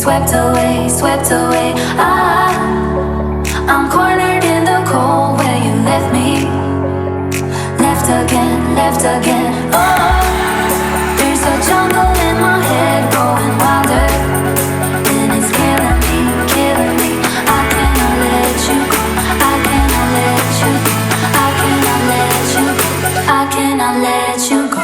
swept away, swept away. I'm cornered in the cold where you left me. Left again, left again. Oh, there's a jungle in my head growing wilder, and it's killing me, killing me. I cannot let you go. I cannot let you go. I cannot let you go. I cannot let you go.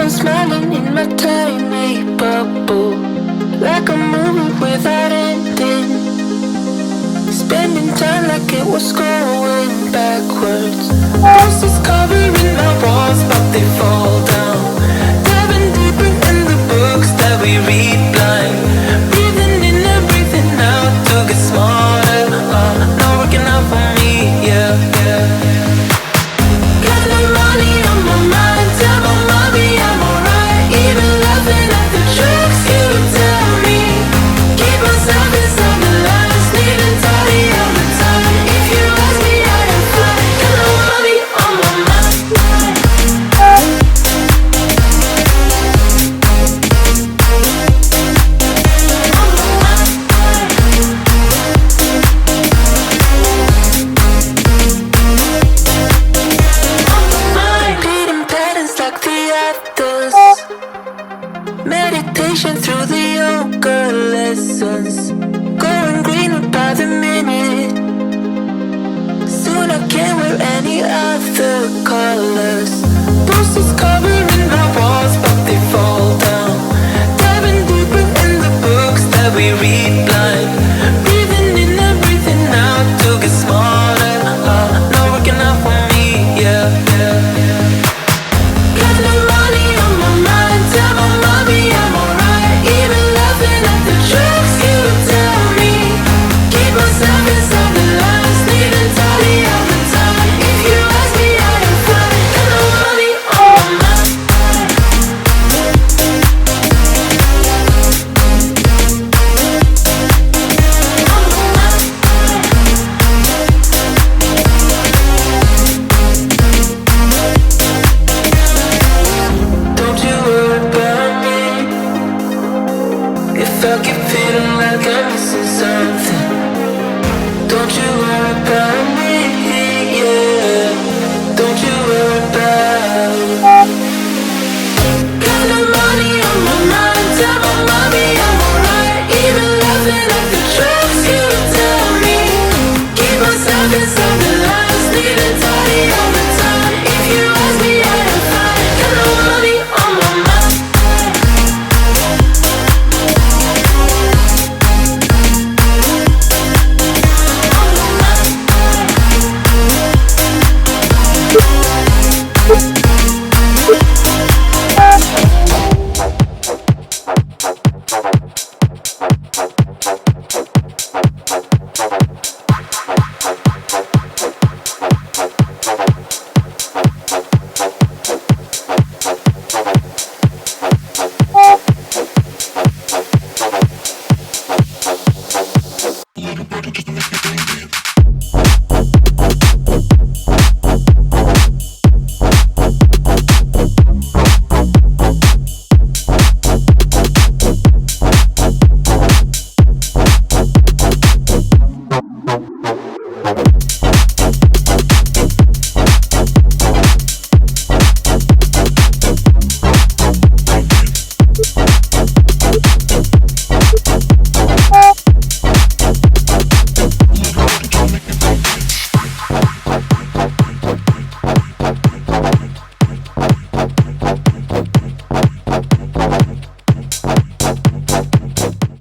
I'm smiling in my tiny bubble, like a movie without ending. Spending time like it was going backwards. Posters covering my walls, but they fall down. Diving deeper in the books that we read blind. Breathing in and breathing out to get smarter. Not working out for me, yeah, yeah. Got no money on my mind. Tell my mommy I'm alright. Even laughing at the tricks you tell me. Keep myself inside the lines, neat and tidy all the time. If you ask me, I am fine. Got no money on my mind. Repeating patterns like the actors. Meditation through the yoga lessons. Going greener by the minute. Soon I can't wear any other colors. Posters covering